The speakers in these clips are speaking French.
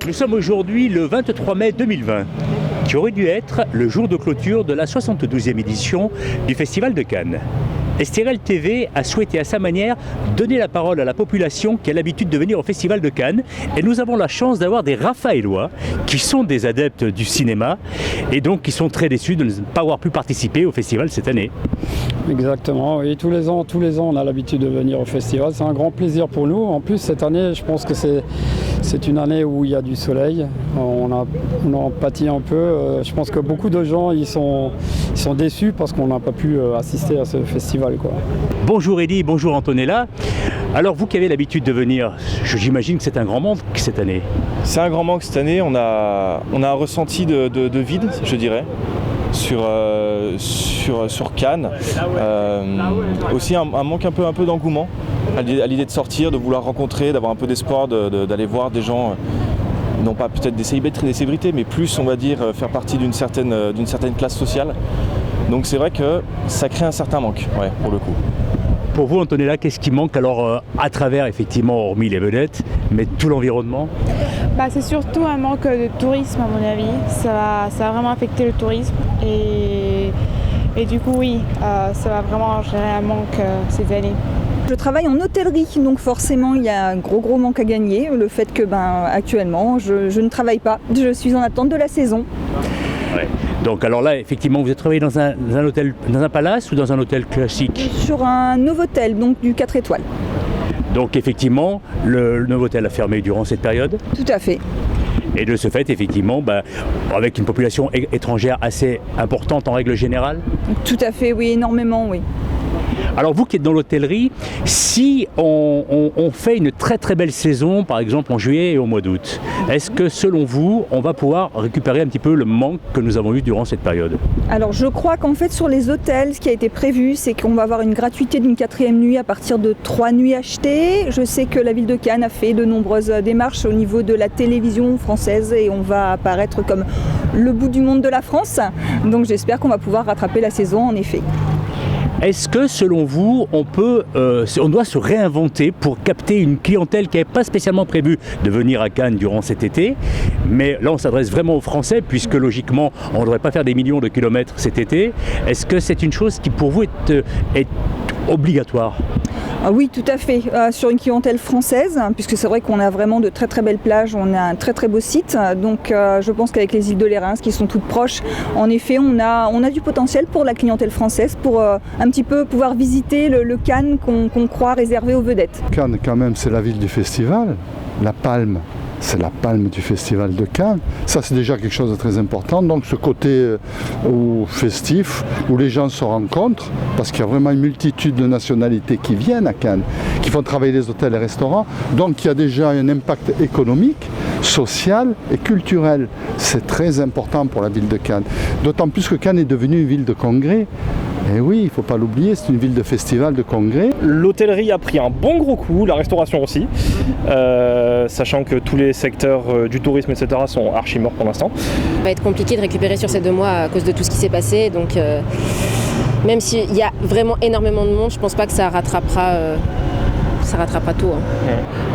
Nous sommes aujourd'hui le 23 mai 2020, qui aurait dû être le jour de clôture de la 72e édition du Festival de Cannes. Estérel TV a souhaité à sa manière donner la parole à la population qui a l'habitude de venir au Festival de Cannes. Et nous avons la chance d'avoir des Raphaélois qui sont des adeptes du cinéma et donc qui sont très déçus de ne pas avoir pu participer au festival cette année. Exactement, oui, tous les ans on a l'habitude de venir au festival. C'est un grand plaisir pour nous. En plus cette année, je pense que c'est une année où il y a du soleil. On en pâtit un peu. Je pense que beaucoup de gens ils sont déçus parce qu'on n'a pas pu assister à ce festival. Bonjour Eddie, bonjour Antonella. Alors vous qui avez l'habitude de venir, j'imagine que c'est un grand manque cette année. C'est un grand manque cette année, on a un ressenti de vide, je dirais, sur Cannes. Aussi un manque un peu d'engouement à l'idée de sortir, de vouloir rencontrer, d'avoir un peu d'espoir, d'aller voir des gens, non pas peut-être des célébrités, mais plus on va dire faire partie d'une certaine classe sociale. Donc c'est vrai que ça crée un certain manque, ouais, pour le coup. Pour vous Antonella, qu'est-ce qui manque alors à travers effectivement, hormis les vedettes, mais tout l'environnement? C'est surtout un manque de tourisme à mon avis. Ça va vraiment affecter le tourisme et du coup oui, ça va vraiment générer un manque cette année. Je travaille en hôtellerie, donc forcément il y a un gros manque à gagner. Le fait que actuellement je ne travaille pas, je suis en attente de la saison. Ouais. Donc alors là, effectivement, vous êtes travaillé dans un hôtel, dans un palace ou dans un hôtel classique? Sur un Novotel, donc du 4 étoiles. Donc effectivement, le Novotel a fermé durant cette période? Tout à fait. Et de ce fait, effectivement, avec une population étrangère assez importante en règle générale? Tout à fait, oui, énormément, oui. Alors vous qui êtes dans l'hôtellerie, si on fait une très belle saison, par exemple en juillet et au mois d'août, est-ce que selon vous, on va pouvoir récupérer un petit peu le manque que nous avons eu durant cette période? Alors je crois qu'en fait sur les hôtels, ce qui a été prévu, c'est qu'on va avoir une gratuité d'une 4e nuit à partir de 3 nuits achetées. Je sais que la ville de Cannes a fait de nombreuses démarches au niveau de la télévision française et on va apparaître comme le bout du monde de la France. Donc j'espère qu'on va pouvoir rattraper la saison en effet. Est-ce que, selon vous, on doit se réinventer pour capter une clientèle qui n'avait pas spécialement prévu de venir à Cannes durant cet été? Mais là, on s'adresse vraiment aux Français, puisque logiquement, on ne devrait pas faire des millions de kilomètres cet été. Est-ce que c'est une chose qui, pour vous, est obligatoire? Ah oui, tout à fait. Sur une clientèle française, puisque c'est vrai qu'on a vraiment de très belles plages, on a un très beau site. Donc je pense qu'avec les îles de Lérins, qui sont toutes proches, en effet, on a du potentiel pour la clientèle française, pour un petit peu pouvoir visiter le Cannes qu'on croit réservé aux vedettes. Cannes, quand même, c'est la ville du festival. La Palme, c'est la palme du festival de Cannes. Ça, c'est déjà quelque chose de très important. Donc ce côté festif, où les gens se rencontrent, parce qu'il y a vraiment une multitude de nationalités qui viennent à Cannes, qui font travailler les hôtels et restaurants. Donc il y a déjà un impact économique, social et culturel. C'est très important pour la ville de Cannes. D'autant plus que Cannes est devenue une ville de congrès. Et oui, il ne faut pas l'oublier, c'est une ville de festival, de congrès. L'hôtellerie a pris un bon gros coup, la restauration aussi, sachant que tous les secteurs du tourisme, etc. sont archi morts pour l'instant. Ça va être compliqué de récupérer sur ces 2 mois à cause de tout ce qui s'est passé, donc même s'il y a vraiment énormément de monde, je ne pense pas que ça rattrapera tout.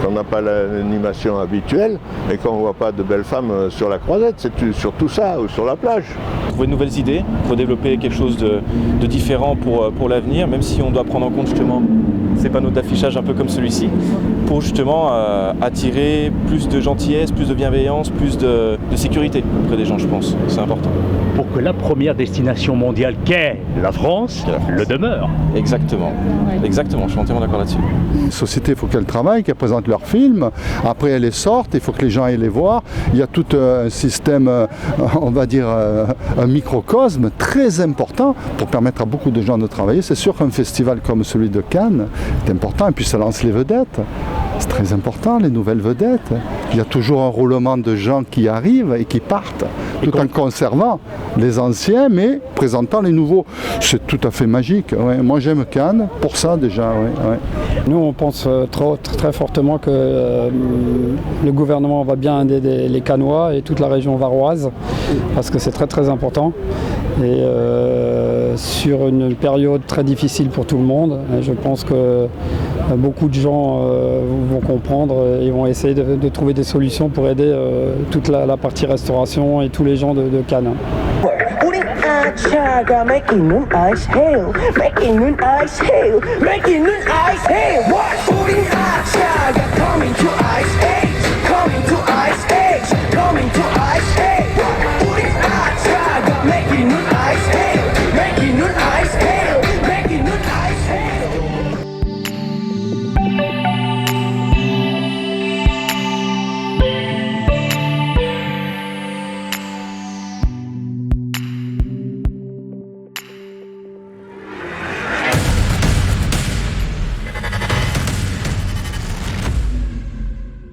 Quand on n'a pas l'animation habituelle et quand on ne voit pas de belles femmes sur la croisette, c'est surtout ça, ou sur la plage. Trouver de nouvelles idées, pour développer quelque chose de différent pour l'avenir, même si on doit prendre en compte justement ces panneaux d'affichage un peu comme celui-ci, pour justement attirer plus de gentillesse, plus de bienveillance, plus de sécurité auprès des gens, je pense. C'est important. Pour que la première destination mondiale qu'est la France le demeure. Exactement. Exactement, je suis entièrement d'accord là-dessus. Les sociétés, il faut qu'elles travaillent, qu'elles présentent leurs films. Après, elles les sortent, il faut que les gens aillent les voir. Il y a tout un système, on va dire, un microcosme très important pour permettre à beaucoup de gens de travailler. C'est sûr qu'un festival comme celui de Cannes est important. Et puis, ça lance les vedettes. C'est très important, les nouvelles vedettes. Il y a toujours un roulement de gens qui arrivent et qui partent, tout en conservant les anciens, mais présentant les nouveaux. C'est tout à fait magique. Ouais. Moi, j'aime Cannes pour ça déjà. Ouais. Nous, on pense très fortement que le gouvernement va bien aider les Cannois et toute la région varoise, parce que c'est très important. Et sur une période très difficile pour tout le monde, je pense que beaucoup de gens vont comprendre et vont essayer de trouver des solutions pour aider toute la partie restauration et tous les gens de Cannes. Making